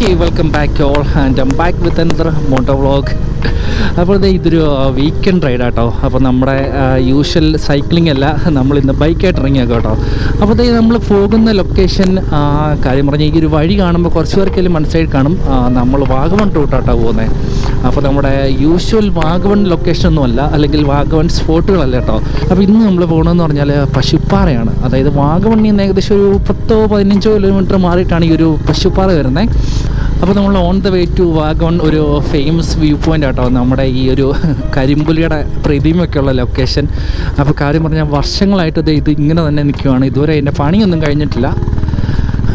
Okay, welcome back all, and I'm back with another motor vlog. അപ്പോൾ ഇതൊരു weekend ride ആട്ടോ. അപ്പോൾ നമ്മുടെ യൂഷ്വൽ സൈക്ലിംഗ് അല്ല, നമ്മളിന്ന് ബൈക്കായിട്ട് ഇറങ്ങിയേക്കാം കേട്ടോ. അപ്പോൾ നമ്മൾ പോകുന്ന ലൊക്കേഷൻ കാര്യം പറഞ്ഞാൽ ഈ ഒരു വഴി കാണുമ്പോൾ കുറച്ച് പേർക്കെല്ലാം മനസ്സിലായി കാണും, നമ്മൾ വാഗമൺ റൂട്ടാട്ടോ പോകുന്നത്. അപ്പോൾ നമ്മുടെ യൂഷ്വൽ വാഗമൺ ലൊക്കേഷനൊന്നുമല്ല, അല്ലെങ്കിൽ വാഗമൺ സ്പോട്ടുകളല്ല കേട്ടോ. അപ്പോൾ ഇന്ന് നമ്മൾ പോകണമെന്ന് പറഞ്ഞാൽ പശുപ്പാറയാണ്. അതായത് വാഗമണ്ണിൽ നിന്ന് ഏകദേശം ഒരു 10-15 കിലോമീറ്റർ മാറിയിട്ടാണ് ഈ ഒരു പശുപ്പാറ വരുന്നത്. അപ്പോൾ നമ്മൾ on the way to Vagamon ഒരു ഫേമസ് വ്യൂ പോയിൻ്റ് ആട്ടോ, നമ്മുടെ ഈ ഒരു കരിമ്പുലിയുടെ പ്രതിമയൊക്കെ ഉള്ള ലൊക്കേഷൻ. അപ്പോൾ കാര്യം പറഞ്ഞാൽ വർഷങ്ങളായിട്ട് ഇത് ഇങ്ങനെ തന്നെ നിൽക്കുകയാണ്, ഇതുവരെ അതിൻ്റെ പണിയൊന്നും കഴിഞ്ഞിട്ടില്ല.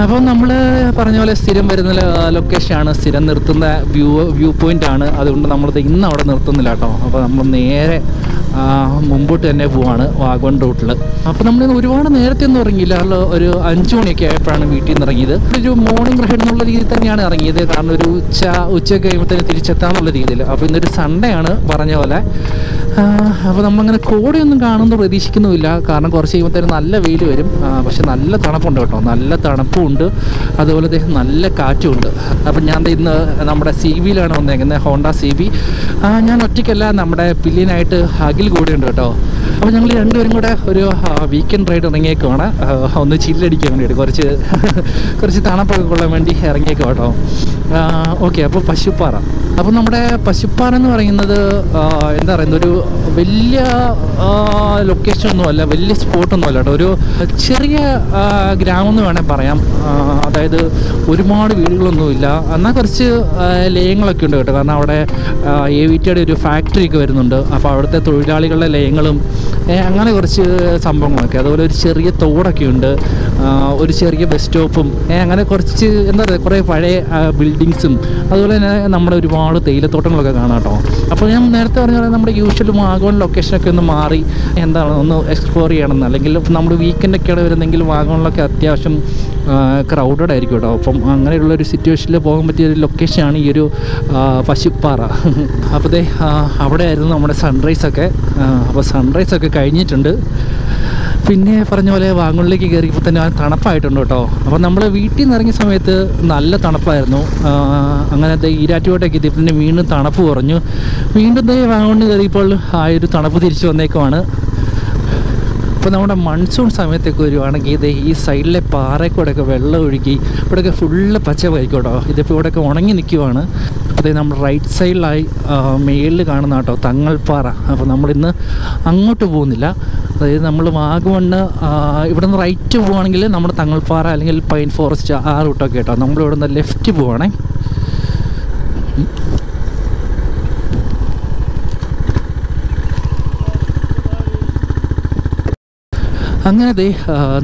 അപ്പോൾ നമ്മൾ പറഞ്ഞ പോലെ സ്ഥിരം വരുന്ന ലൊക്കേഷനാണ്, സ്ഥിരം നിർത്തുന്ന വ്യൂ പോയിൻ്റാണ്. അതുകൊണ്ട് നമ്മളിത് ഇന്ന് അവിടെ നിർത്തുന്നില്ല കേട്ടോ. അപ്പോൾ നമ്മൾ നേരെ മുമ്പോട്ട് തന്നെ പോവാണ് വാഗമൺ റൂട്ടിൽ. അപ്പോൾ നമ്മളിന്ന് ഒരുപാട് നേരത്തെ ഒന്നും ഇറങ്ങിയില്ല, ഒരു 5 മണിയൊക്കെ ആയപ്പോഴാണ് വീട്ടിൽ നിന്ന് ഇറങ്ങിയത്. ഒരു മോർണിംഗ് റൈഡ് എന്നുള്ള രീതിയിൽ തന്നെയാണ് ഇറങ്ങിയത്, കാരണം ഒരു ഉച്ച കഴിയുമ്പോഴത്തേന് തിരിച്ചെത്താന്നുള്ള രീതിയിൽ. അപ്പോൾ ഇന്നൊരു സൺഡേ ആണ് പറഞ്ഞ പോലെ. അപ്പോൾ നമ്മളങ്ങനെ കോടയൊന്നും കാണുമെന്ന് പ്രതീക്ഷിക്കുന്നുമില്ല, കാരണം കുറച്ച് കഴിയുമ്പോഴത്തേനും നല്ല വെയിൽ വരും. പക്ഷെ നല്ല തണുപ്പുണ്ട് കേട്ടോ, നല്ല തണുപ്പുമുണ്ട്, അതുപോലെ നല്ല കാറ്റുമുണ്ട്. അപ്പം ഞാൻ ഇന്ന് നമ്മുടെ CBയിലാണ് വന്നേക്കുന്നത്, ഹോണ്ട CB. ഞാൻ ഒറ്റയ്ക്കല്ല, നമ്മുടെ പില്ലിനായിട്ട് അഖിൽ കൂടെയുണ്ട് കേട്ടോ. അപ്പോൾ ഞങ്ങൾ രണ്ടുപേരും കൂടെ ഒരു വീക്കെൻഡ് റൈഡ് ഇറങ്ങിയേക്കുവാണ്, ഒന്ന് ചില്ലടിക്കാൻ വേണ്ടിയിട്ട്, കുറച്ച് തണുപ്പൊക്കെ കൊള്ളാൻ വേണ്ടി ഇറങ്ങിയേക്കും കേട്ടോ. ഓക്കെ, അപ്പോൾ പശുപ്പാറ. അപ്പോൾ നമ്മുടെ പശുപ്പാറ എന്ന് പറയുന്നത് എന്താ പറയുന്നത്, ഒരു വലിയ ലൊക്കേഷനൊന്നുമല്ല, വലിയ സ്പോട്ടൊന്നുമല്ല കേട്ടോ. ഒരു ചെറിയ ഗ്രാമം എന്ന് വേണമെങ്കിൽ പറയാം. അതായത് ഒരുപാട് വീടുകളൊന്നുമില്ല, എന്നാൽ കുറച്ച് ലയങ്ങളൊക്കെ ഉണ്ട് കേട്ടോ. കാരണം അവിടെ AVTയുടെ ഒരു ഫാക്ടറിയൊക്കെ വരുന്നുണ്ട്. അപ്പോൾ അവിടുത്തെ തൊഴിലാളികളുടെ ലയങ്ങളും അങ്ങനെ കുറച്ച് സംഭവങ്ങളൊക്കെ, അതുപോലെ ഒരു ചെറിയ തോടൊക്കെ ഉണ്ട്, ഒരു ചെറിയ ബസ് സ്റ്റോപ്പും, അങ്ങനെ കുറച്ച് എന്താ പറയുക, കുറേ പഴയ ബിൽഡിങ്സും, അതുപോലെ തന്നെ നമ്മുടെ ഒരുപാട് തേയിലത്തോട്ടങ്ങളൊക്കെ കാണാം കേട്ടോ. അപ്പോൾ ഞാൻ നേരത്തെ പറഞ്ഞ പോലെ നമ്മുടെ യൂഷ്വൽ വാഗമൺ ലൊക്കേഷനൊക്കെ ഒന്ന് മാറി എന്താണ് ഒന്ന് എക്സ്പ്ലോർ ചെയ്യണമെന്ന്, അല്ലെങ്കിൽ നമ്മൾ വീക്കെൻഡൊക്കെയാണ് വരുന്നെങ്കിൽ വാഗമണിലൊക്കെ അത്യാവശ്യം ക്രൗഡഡ് ആയിരിക്കും കേട്ടോ. അപ്പം അങ്ങനെയുള്ളൊരു സിറ്റുവേഷനിൽ പോകാൻ പറ്റിയൊരു ലൊക്കേഷനാണ് ഈ ഒരു പശുപ്പാറ. അപ്പോൾ അവിടെ ആയിരുന്നു നമ്മുടെ സൺറൈസൊക്കെ. അപ്പോൾ സൺറൈസൊക്കെ കഴിഞ്ഞിട്ടുണ്ട്. പിന്നെ പറഞ്ഞ പോലെ വാഗമണിലേക്ക് കയറിയപ്പോൾ തന്നെ തണുപ്പായിട്ടുണ്ട് കേട്ടോ. അപ്പോൾ നമ്മൾ വീട്ടിൽ നിന്ന് ഇറങ്ങിയ സമയത്ത് നല്ല തണുപ്പായിരുന്നു. അങ്ങനത്തെ ഈരാറ്റുപേട്ടൊക്കെ എത്തിയപ്പോൾ തന്നെ വീണ്ടും തണുപ്പ് കുറഞ്ഞു. വീണ്ടും വാഗമണിൽ കയറിയപ്പോൾ ആ ഒരു തണുപ്പ് തിരിച്ചു വന്നേക്കുവാണ്. അപ്പോൾ നമ്മുടെ മൺസൂൺ സമയത്തൊക്കെ വരുവാണെങ്കിൽ ഈ സൈഡിലെ പാറയ്ക്കൂടെയൊക്കെ വെള്ളം ഒഴുകി ഇവിടെയൊക്കെ ഫുള്ള് പച്ചപ്പായിരിക്കും കേട്ടോ. ഇതിപ്പോൾ ഇവിടെയൊക്കെ ഉണങ്ങി നിൽക്കുവാണ്. അതായത് നമ്മൾ റൈറ്റ് സൈഡിലായി മേളിൽ കാണുന്ന കേട്ടോ തങ്ങൾപ്പാറ. അപ്പോൾ നമ്മളിന്ന് അങ്ങോട്ട് പോകുന്നില്ല. അതായത് നമ്മൾ വാഗമണ്ണ് ഇവിടെ നിന്ന് റൈറ്റ് പോവുകയാണെങ്കിൽ നമ്മുടെ തങ്ങൾപ്പാറ അല്ലെങ്കിൽ പൈൻ ഫോറസ്റ്റ് ആ റൂട്ടൊക്കെ കേട്ടോ. നമ്മളിവിടെ നിന്ന് ലെഫ്റ്റ് പോവുകയാണേ. അങ്ങനെ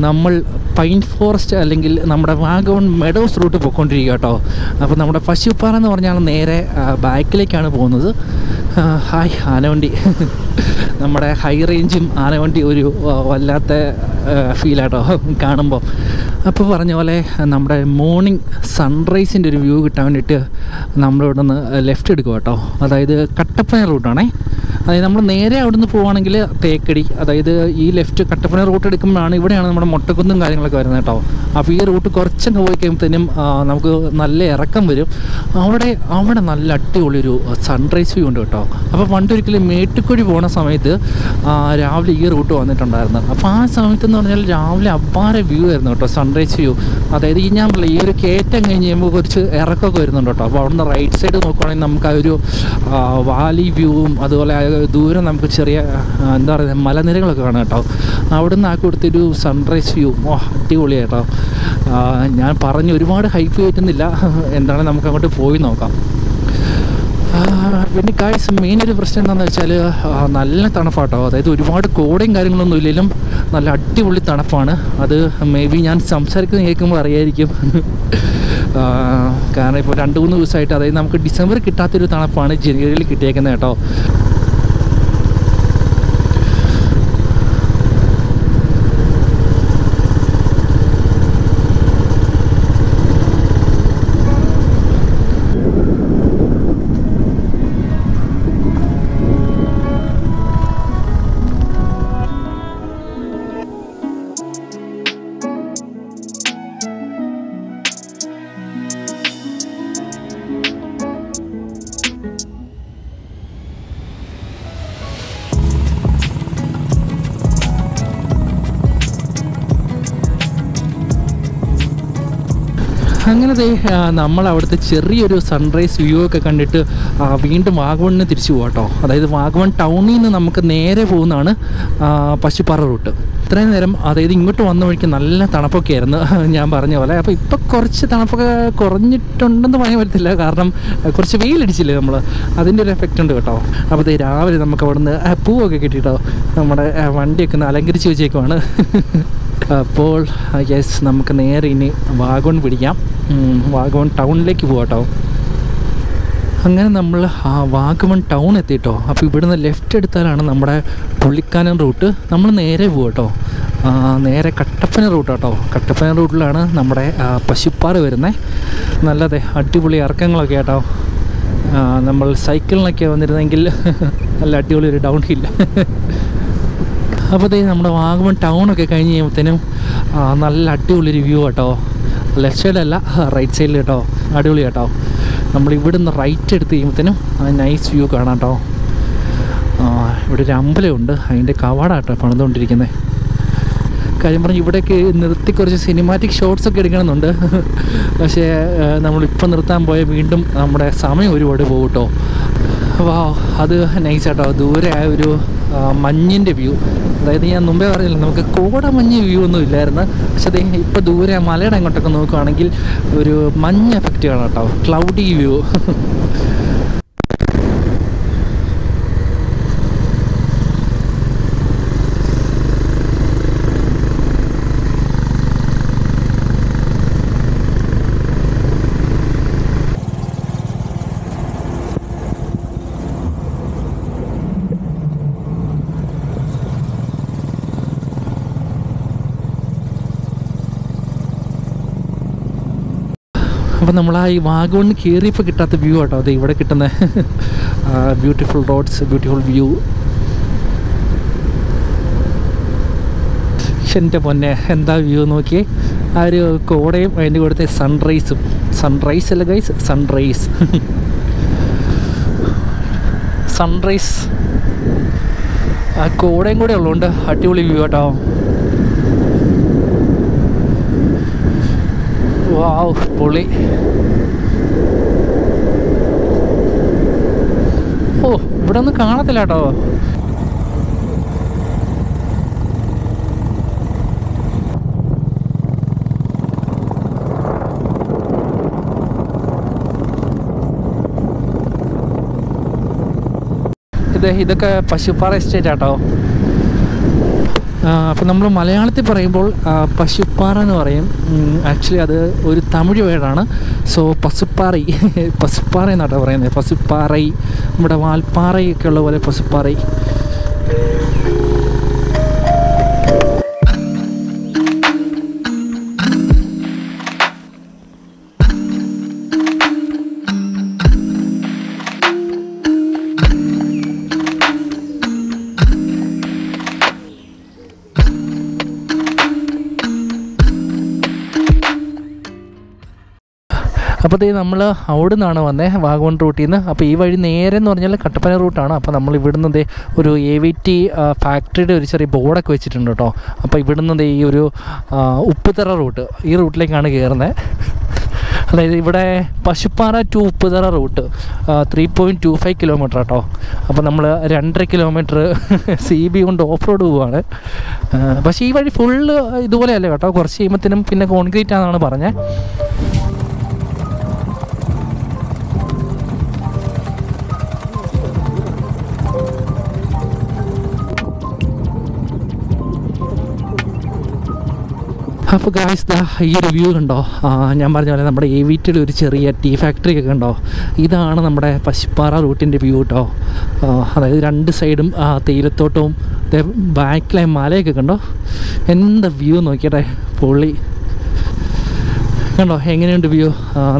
നമ്മൾ പൈൻ ഫോറസ്റ്റ് അല്ലെങ്കിൽ നമ്മുടെ വാഗമൺ മെഡോസ് റൂട്ട് പോയിക്കൊണ്ടിരിക്കുക കേട്ടോ. അപ്പോൾ നമ്മുടെ പശുപ്പാറ എന്ന് പറഞ്ഞാൽ നേരെ ബാക്കിലേക്കാണ് പോകുന്നത്. ഹായ് ആനവണ്ടി. നമ്മുടെ ഹൈ റേഞ്ചും ആനവണ്ടി ഒരു വല്ലാത്ത ഫീലാട്ടോ കാണുമ്പോൾ. അപ്പോൾ പറഞ്ഞ പോലെ നമ്മുടെ മോർണിംഗ് സൺറൈസിൻ്റെ ഒരു വ്യൂ കിട്ടാൻ വേണ്ടിയിട്ട് നമ്മളിവിടെ നിന്ന് ലെഫ്റ്റ് എടുക്കുക കേട്ടോ. അതായത് കട്ടപ്പന റൂട്ടാണേ. അതായത് നമ്മൾ നേരെ അവിടെ നിന്ന് പോവുകയാണെങ്കിൽ തേക്കടി, അതായത് ഈ ലെഫ്റ്റ് കട്ടപ്പന റൂട്ട് എടുക്കുമ്പോഴാണ് ഇവിടെയാണ് നമ്മുടെ മൊട്ടക്കുന്നും കാര്യങ്ങളൊക്കെ വരുന്നത് കേട്ടോ. അപ്പോൾ ഈ റൂട്ട് കുറച്ചങ്ങ് പോയി കഴിയുമ്പോഴത്തേനും നമുക്ക് നല്ല ഇറക്കം വരും. അവിടെ നല്ല അടിപൊളിയൊരു സൺറൈസ് വ്യൂ ഉണ്ട് കേട്ടോ. അപ്പോൾ പണ്ടൊരിക്കലും മേട്ടുക്കുഴി പോകുന്ന സമയത്ത് രാവിലെ ഈ റൂട്ട് വന്നിട്ടുണ്ടായിരുന്നു. അപ്പോൾ ആ സമയത്തെന്ന് പറഞ്ഞാൽ രാവിലെ അപ്പാര വ്യൂ ആയിരുന്നു കേട്ടോ, സൺറൈസ് വ്യൂ. അതായത് ഞാൻ ഈ ഒരു കയറ്റം കഴിഞ്ഞ് കഴിയുമ്പോൾ കുറച്ച് ഇറക്കമൊക്കെ വരുന്നുണ്ട് കേട്ടോ. അപ്പോൾ അവിടെ നിന്ന് റൈറ്റ് സൈഡ് നോക്കുകയാണെങ്കിൽ നമുക്ക് ആ ഒരു വാലി വ്യൂവും അതുപോലെ ദൂരം നമുക്ക് ചെറിയ എന്താ പറയുക മലനിരകളൊക്കെ കാണാം കേട്ടോ. അവിടെ നിന്ന് ആ കൊടുത്തൊരു സൺറൈസ് വ്യൂ അടിപൊളിയായിട്ടോ. ഞാൻ പറഞ്ഞ് ഒരുപാട് ഹൈപ്പ് കയറ്റുന്നില്ല, എന്താണ് നമുക്ക് അങ്ങോട്ട് പോയി നോക്കാം. പിന്നെ മെയിനൊരു പ്രശ്നം എന്താണെന്ന് വെച്ചാൽ നല്ല തണുപ്പാട്ടോ. അതായത് ഒരുപാട് കോടയും കാര്യങ്ങളൊന്നും ഇല്ലെങ്കിലും നല്ല അടിപൊളി തണുപ്പാണ്. അത് മേ ബി ഞാൻ സംസാരിക്കുന്നത് കേൾക്കുമ്പോൾ അറിയായിരിക്കും. കാരണം ഇപ്പോൾ 2-3 ദിവസമായിട്ട്, അതായത് നമുക്ക് ഡിസംബർ കിട്ടാത്തൊരു തണുപ്പാണ് ജനുവരിയിൽ കിട്ടിയേക്കുന്നത് കേട്ടോ. അങ്ങനെ നമ്മളവിടുത്തെ ചെറിയൊരു സൺറൈസ് വ്യൂ ഒക്കെ കണ്ടിട്ട് വീണ്ടും വാഗമണിന് തിരിച്ചു പോകാം കേട്ടോ. അതായത് വാഗമൺ ടൗണിൽ നിന്ന് നമുക്ക് നേരെ പോകുന്നതാണ് പശുപ്പാറ റൂട്ട്. ഇത്രയും നേരം അതായത് ഇങ്ങോട്ട് വന്ന വഴിക്ക് നല്ല തണുപ്പൊക്കെ ആയിരുന്നു ഞാൻ പറഞ്ഞ പോലെ. അപ്പോൾ ഇപ്പോൾ കുറച്ച് തണുപ്പൊക്കെ കുറഞ്ഞിട്ടുണ്ടെന്ന് പറയാൻ പറ്റത്തില്ല, കാരണം കുറച്ച് വെയിലടിച്ചില്ലേ നമ്മൾ, അതിൻ്റെ ഒരു എഫക്റ്റ് ഉണ്ട് കേട്ടോ. അപ്പോൾ രാവിലെ നമുക്ക് അവിടുന്ന് പൂവൊക്കെ കിട്ടിയിട്ടോ, നമ്മുടെ വണ്ടിയൊക്കെ ഒന്ന് അലങ്കരിച്ച് വെച്ചേക്കുവാണ്. അപ്പോൾ യെസ്, നമുക്ക് നേരെ ഇനി വാഗമൺ പിടിക്കാം, വാഗമൺ ടൗണിലേക്ക് പോകാം കേട്ടോ. അങ്ങനെ നമ്മൾ വാഗമൺ ടൗൺ എത്തിയിട്ടോ. അപ്പോൾ ഇവിടുന്ന് ലെഫ്റ്റ് എടുത്താലാണ് നമ്മുടെ പുള്ളിക്കാനം റൂട്ട്. നമ്മൾ നേരെ പോകും കേട്ടോ, നേരെ കട്ടപ്പന റൂട്ട് കേട്ടോ. കട്ടപ്പന റൂട്ടിലാണ് നമ്മുടെ പശുപ്പാറ വരുന്നത്. നല്ലതെ അടിപൊളി ഇറക്കങ്ങളൊക്കെ കേട്ടോ. നമ്മൾ സൈക്കിളിനൊക്കെ വന്നിരുന്നെങ്കിൽ നല്ല അടിപൊളി ഒരു ഡൗൺ ഹിൽ. അപ്പോൾ നമ്മുടെ വാഗമൺ ടൗണൊക്കെ കഴിഞ്ഞ് കഴിയുമ്പോഴത്തേനും നല്ല അടിപൊളി ഒരു വ്യൂ കേട്ടോ. ലെഫ്റ്റ് സൈഡല്ല, റൈറ്റ് സൈഡിൽ കേട്ടോ, അടിപൊളി കേട്ടോ. നമ്മളിവിടുന്ന് റൈറ്റ് എടുത്ത് കഴിയുമ്പോഴത്തേനും നൈസ് വ്യൂ കാണാം കേട്ടോ. ഇവിടെ ഒരു അമ്പലമുണ്ട്, അതിൻ്റെ കവാടാട്ടോ പണിതുകൊണ്ടിരിക്കുന്നത്. കാര്യം പറഞ്ഞ് ഇവിടേക്ക് നിർത്തി കുറച്ച് സിനിമാറ്റിക് ഷോട്ട്സൊക്കെ എടുക്കണമെന്നുണ്ട്. പക്ഷേ നമ്മളിപ്പോൾ നിർത്താൻ പോയാൽ വീണ്ടും നമ്മുടെ സമയം ഒരുപാട് പോകും കേട്ടോ. വാ, അത് നൈസ് കേട്ടോ. ദൂരെ ആ ഒരു മഞ്ഞിൻ്റെ വ്യൂ, അതായത് ഞാൻ മുമ്പേ പറഞ്ഞില്ല നമുക്ക് കോടമഞ്ഞ് വ്യൂ ഒന്നും ഇല്ലായിരുന്നു. പക്ഷെ അത് ഇപ്പോൾ ദൂരെ മലയുടെ അങ്ങോട്ടൊക്കെ നോക്കുകയാണെങ്കിൽ ഒരു മഞ്ഞ് എഫക്റ്റ് കാണാം കേട്ടോ, ക്ലൗഡി വ്യൂ. അപ്പോൾ നമ്മൾ ഈ വാഗമണ് കയറിയപ്പോൾ കിട്ടാത്ത വ്യൂ കേട്ടോ അത് ഇവിടെ കിട്ടുന്ന ബ്യൂട്ടിഫുൾ റോഡ്സ്, ബ്യൂട്ടിഫുൾ വ്യൂ. എൻ്റെ പൊന്നെ എന്താ വ്യൂ നോക്കിയേ, ആ ഒരു കോടയും അതിൻ്റെ കൂടത്തെ സൺറൈസും. സൺറൈസ് അല്ല ഗൈസ്, സൺറൈസ് സൺറൈസ് ആ കോടയും കൂടെ ഉള്ളതുകൊണ്ട് അടിപൊളി വ്യൂ കേട്ടോ. വാവ്, പൊളി. ഓ, ഇവിടെ ഒന്നും കാണത്തില്ല കേട്ടോ. ഇതൊക്കെ പശുപ്പാറ എസ്റ്റേറ്റ് ആട്ടോ. അപ്പോൾ നമ്മൾ മലയാളത്തിൽ പറയുമ്പോൾ പശുപ്പാറ എന്ന് പറയും. ആക്ച്വലി അത് ഒരു തമിഴ് വേർഡാണ്. സോ പശുപ്പാറൈ, പശുപ്പാറ എന്നാട്ടോ പറയുന്നത്. പശുപ്പാറൈ, നമ്മുടെ വാൽപ്പാറയൊക്കെ ഉള്ള പോലെ പശുപ്പാറൈ. അപ്പോൾ നമ്മൾ അവിടെ നിന്നാണ് വന്നത്, വാഗമൺ റൂട്ടിൽ നിന്ന്. അപ്പോൾ ഈ വഴി നേരെ എന്ന് പറഞ്ഞാൽ കട്ടപ്പന റൂട്ടാണ്. അപ്പോൾ നമ്മൾ ഇവിടുന്ന് ഒരു AVT ഫാക്ടറിയുടെ ഒരു ചെറിയ ബോർഡൊക്കെ വെച്ചിട്ടുണ്ട് കേട്ടോ. അപ്പോൾ ഇവിടുന്ന് ഈ ഒരു ഉപ്പുതറ റൂട്ട്, ഈ റൂട്ടിലേക്കാണ് കയറുന്നത്. അതായത് ഇവിടെ Pasuppara to Upputhara route 3.25 kilometre കേട്ടോ. അപ്പോൾ നമ്മൾ 2.5 കിലോമീറ്റർ CB കൊണ്ട് ഓഫ് റോഡ് പോവുകയാണ്. പക്ഷേ ഈ വഴി ഫുള്ള് ഇതുപോലെയല്ല കേട്ടോ, കുറച്ച് കഴിയുമ്പോഴത്തേനും പിന്നെ കോൺക്രീറ്റ് ആണെന്നാണ് പറഞ്ഞത്. അപ്പോൾ ഗായ്സ് ഈ ഒരു വ്യൂ കണ്ടോ, ഞാൻ പറഞ്ഞ പോലെ നമ്മുടെ AVTയുടെ ഒരു ചെറിയ ടീ ഫാക്ടറി ഒക്കെ ഉണ്ടോ. ഇതാണ് നമ്മുടെ പശുപ്പാറ റൂട്ടിൻ്റെ വ്യൂ കേട്ടോ. അതായത് രണ്ട് സൈഡും തേയിലത്തോട്ടവും ബാക്കിലെ മലയൊക്കെ കണ്ടോ. എന്താ വ്യൂ നോക്കിയട്ടെ, പൊള്ളി കണ്ടോ എങ്ങനെയുണ്ട് വ്യൂ.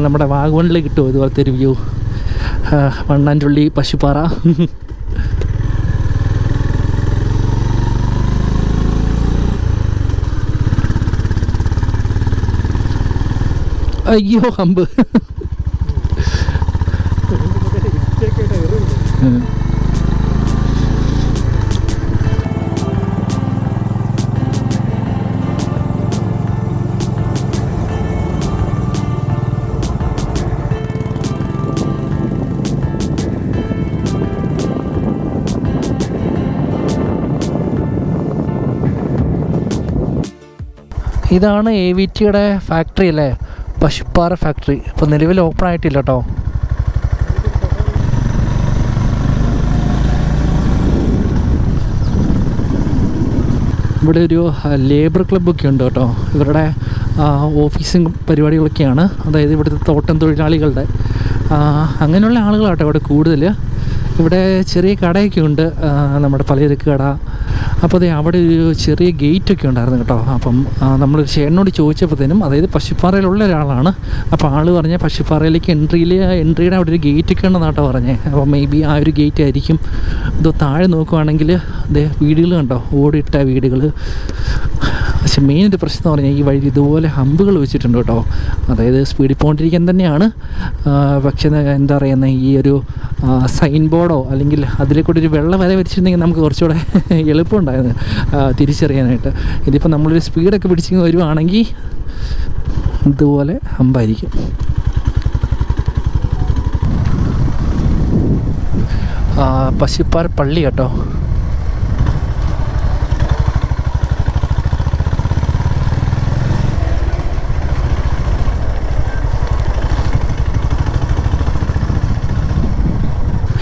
നമ്മുടെ വാഗമണിൽ കിട്ടുമോ ഇതുപോലത്തെ ഒരു വ്യൂ, വണ്ണാൻചുള്ളി പശുപ്പാറ. അയ്യോ അമ്പ്. ഇതാണ് AVTയുടെ ഫാക്ടറി അല്ലേ, പശുപ്പാറ ഫാക്ടറി. ഇപ്പോൾ നിലവിൽ ഓപ്പൺ ആയിട്ടില്ല കേട്ടോ. ഇവിടെ ഒരു ലേബർ ക്ലബ്ബൊക്കെ ഉണ്ട് കേട്ടോ. ഇവരുടെ ഓഫീസും പരിപാടികളൊക്കെയാണ്. അതായത് ഇവിടുത്തെ തോട്ടം തൊഴിലാളികളുടെ അങ്ങനെയുള്ള ആളുകളാട്ടോ ഇവിടെ കൂടുതൽ. ഇവിടെ ചെറിയ കടയൊക്കെ ഉണ്ട്, നമ്മുടെ പലചരക്ക് കട. അപ്പോൾ അതെ അവിടെ ഒരു ചെറിയ ഗേറ്റൊക്കെ ഉണ്ടായിരുന്നു കേട്ടോ. അപ്പം നമ്മളൊരു ചേട്ടനോട് ചോദിച്ചപ്പോഴത്തേനും, അതായത് പശുപ്പാറയിലുള്ള ഒരാളാണ്, അപ്പോൾ ആൾ പറഞ്ഞ പശുപ്പാറയിലേക്ക് എൻട്രിയുടെ അവിടെ ഒരു ഗേറ്റൊക്കെ ഉണ്ടെന്നാട്ടോ പറഞ്ഞത്. അപ്പോൾ മേ ബി ആ ഒരു ഗേറ്റ് ആയിരിക്കും. ഇത് താഴെ നോക്കുവാണെങ്കിൽ അതെ വീടുകൾ കണ്ടോ, ഓടിട്ട വീടുകൾ. പക്ഷെ മെയിൻ ഒരു പ്രശ്നം എന്ന് പറഞ്ഞാൽ ഈ വഴി ഇതുപോലെ ഹമ്പുകൾ വെച്ചിട്ടുണ്ട് കേട്ടോ. അതായത് സ്പീഡിൽ പോകൊണ്ടിരിക്കാൻ തന്നെയാണ്. പക്ഷേ എന്താ പറയുന്നത്, ഈ ഒരു സൈൻ ബോർഡോ അല്ലെങ്കിൽ അതിലേക്കൂടെ ഒരു വെള്ള വര വരച്ചിരുന്നെങ്കിൽ നമുക്ക് കുറച്ചുകൂടെ എളുപ്പമുണ്ടായിരുന്നു തിരിച്ചറിയാനായിട്ട്. ഇതിപ്പോൾ നമ്മളൊരു സ്പീഡൊക്കെ പിടിച്ച് വരുവാണെങ്കിൽ ഇതുപോലെ ഹമ്പായിരിക്കും. പശുപ്പാറ പള്ളി കേട്ടോ.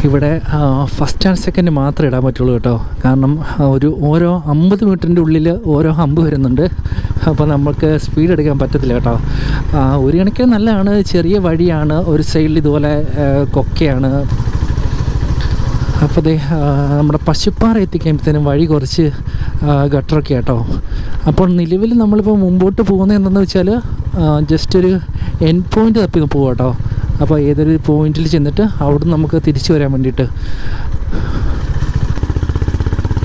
ഇവിടെ ഫസ്റ്റ് ആൻഡ് സെക്കൻഡ് മാത്രമേ ഇടാൻ പറ്റുള്ളൂ കേട്ടോ. കാരണം ഓരോ 50 മീറ്ററിൻ്റെ ഉള്ളിൽ ഓരോ ഹമ്പ് വരുന്നുണ്ട്. അപ്പോൾ നമുക്ക് സ്പീഡ് എടുക്കാൻ പറ്റത്തില്ല കേട്ടോ. ഒരു കണക്കിന് നല്ലതാണ്, ചെറിയ വഴിയാണ്, ഒരു സൈഡിൽ ഇതുപോലെ കൊക്കയാണ്. അപ്പോൾ നമ്മുടെ പശുപ്പാറ എത്തിക്കുമ്പോഴത്തേനും വഴി കുറച്ച് ഗട്ടറൊക്കെ കേട്ടോ. അപ്പോൾ നിലവിൽ നമ്മളിപ്പോൾ മുമ്പോട്ട് പോകുന്നത് എന്താണെന്ന് വെച്ചാൽ ജസ്റ്റ് ഒരു എൻഡ് പോയിൻ്റ് തപ്പി പോകും കേട്ടോ. അപ്പോൾ ഏതൊരു പോയിന്റിൽ ചെന്നിട്ട് അവിടെ നമുക്ക് തിരിച്ചു വരാൻ വേണ്ടിയിട്ട്.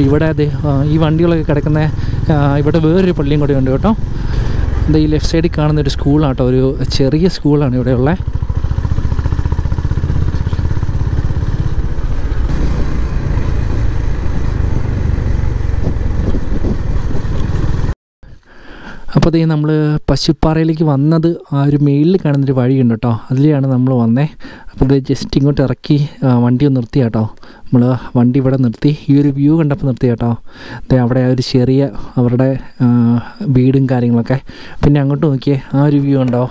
ഇവിടെ അതെ ഈ വണ്ടികളൊക്കെ കിടക്കുന്ന ഇവിടെ വേറൊരു പള്ളിയും കൂടെ ഉണ്ട് കേട്ടോ. എന്താ ഈ ലെഫ്റ്റ് സൈഡിൽ കാണുന്നൊരു സ്കൂളാണ് കേട്ടോ, ഒരു ചെറിയ സ്കൂളാണ് ഇവിടെയുള്ളത്. അപ്പോൾ അതേ നമ്മൾ പശുപ്പാറയിലേക്ക് വന്നത് ആ ഒരു മെയിലിൽ കാണുന്നൊരു വഴിയുണ്ട് കേട്ടോ, അതിലെയാണ് നമ്മൾ വന്നത്. അപ്പോൾ ഇത് ജസ്റ്റ് ഇങ്ങോട്ട് ഇറക്കി വണ്ടി ഒന്ന് നിർത്തി കേട്ടോ. നമ്മൾ വണ്ടി ഇവിടെ നിർത്തി, ഈ ഒരു വ്യൂ കണ്ടപ്പോൾ നിർത്തി കേട്ടോ. അവിടെ ആ ഒരു ചെറിയ അവരുടെ വീടും കാര്യങ്ങളൊക്കെ. പിന്നെ അങ്ങോട്ട് നോക്കിയേ, ആ ഒരു വ്യൂ ഉണ്ടോ.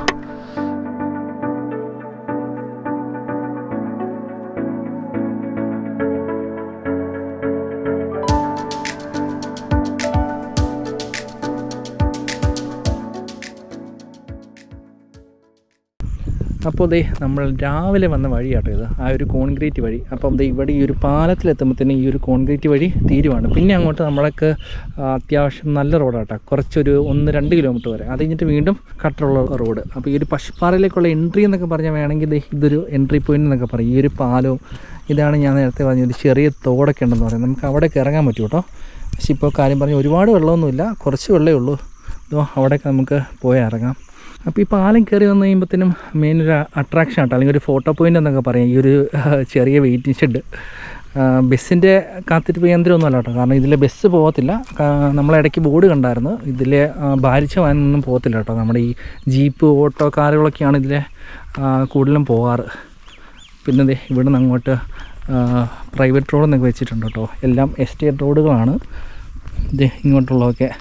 അപ്പോൾ നമ്മൾ രാവിലെ വന്ന വഴി കേട്ടോ ഇത്, ആ ഒരു കോൺക്രീറ്റ് വഴി. അപ്പം ഇവിടെ ഈ ഒരു പാലത്തിലെത്തുമ്പോഴത്തേനും ഈ ഒരു കോൺക്രീറ്റ് വഴി തീരുവാണ്. പിന്നെ അങ്ങോട്ട് നമ്മളൊക്കെ അത്യാവശ്യം നല്ല റോഡാട്ടോ, കുറച്ചൊരു 1-2 കിലോമീറ്റർ വരെ. അത് കഴിഞ്ഞിട്ട് വീണ്ടും കട്ടറുള്ള റോഡ്. അപ്പോൾ ഈ ഒരു പശുപ്പാറയിലേക്കുള്ള എൻട്രി എന്നൊക്കെ പറഞ്ഞാൽ വേണമെങ്കിൽ ഇതൊരു എൻട്രി പോയിൻ്റ് എന്നൊക്കെ പറയും. ഈ ഒരു പാലവും ഇതാണ് ഞാൻ നേരത്തെ പറഞ്ഞൊരു ചെറിയ തോടൊക്കെ ഉണ്ടെന്ന് പറയാം, നമുക്ക് അവിടെയൊക്കെ ഇറങ്ങാൻ പറ്റും കേട്ടോ. പക്ഷെ ഇപ്പോൾ കാര്യം പറഞ്ഞാൽ ഒരുപാട് വെള്ളമൊന്നുമില്ല, കുറച്ച് വെള്ളമേ ഉള്ളൂ. അവിടെയൊക്കെ നമുക്ക് പോയി ഇറങ്ങാം. അപ്പോൾ ഈ പാലം കയറി വന്നു കഴിയുമ്പോഴത്തേനും മെയിൻ ഒരു അട്രാക്ഷൻ ആട്ടോ, അല്ലെങ്കിൽ ഒരു ഫോട്ടോ പോയിൻ്റ് എന്നൊക്കെ പറയാം. ഈ ഒരു ചെറിയ വെയിറ്റിംഗ് ഷെഡ്, ബസ്സിൻ്റെ കാത്തിരിപ്പ് കേന്ദ്രമൊന്നുമല്ല കേട്ടോ. കാരണം ഇതിൽ ബസ് പോകത്തില്ല. നമ്മളിടയ്ക്ക് ബോർഡ് കണ്ടായിരുന്നു, ഇതിലെ ഭാരിച്ച വാനൊന്നും പോകത്തില്ല കേട്ടോ. നമ്മുടെ ഈ ജീപ്പ് ഓട്ടോ കാറുകളൊക്കെയാണ് ഇതിലെ കൂടുതലും പോകാറ്. പിന്നെ ഇവിടെ നിന്ന് അങ്ങോട്ട് പ്രൈവറ്റ് റോഡെന്നൊക്കെ വെച്ചിട്ടുണ്ട് കേട്ടോ. എല്ലാം എസ്റ്റേറ്റ് റോഡുകളാണ്. ഇങ്ങോട്ടുള്ളതൊക്കെ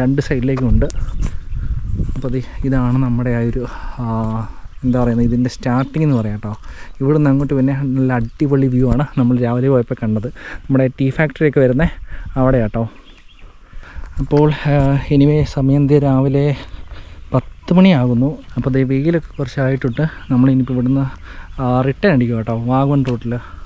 2 സൈഡിലേക്കും ഉണ്ട്. അപ്പോൾ ഇതാണ് നമ്മുടെ ആ ഒരു എന്താ പറയുന്നത്, ഇതിൻ്റെ സ്റ്റാർട്ടിങ് എന്ന് പറയാം കേട്ടോ. ഇവിടെ നിന്ന് അങ്ങോട്ട് പിന്നെ നല്ല അടിപൊളി വ്യൂ ആണ് നമ്മൾ രാവിലെ പോയപ്പോൾ കണ്ടത്. നമ്മുടെ ടീ ഫാക്ടറിയൊക്കെ വരുന്നത് അവിടെ കേട്ടോ. അപ്പോൾ എനിവേ സമയം രാവിലെ 10 മണിയാകുന്നു. അപ്പോൾ വെയിലൊക്കെ കുറച്ചായിട്ടുണ്ട്. നമ്മളിനിപ്പോൾ ഇവിടുന്ന് റിട്ടേൺ അടിക്കും കേട്ടോ, വാഗമൺ റൂട്ടിൽ.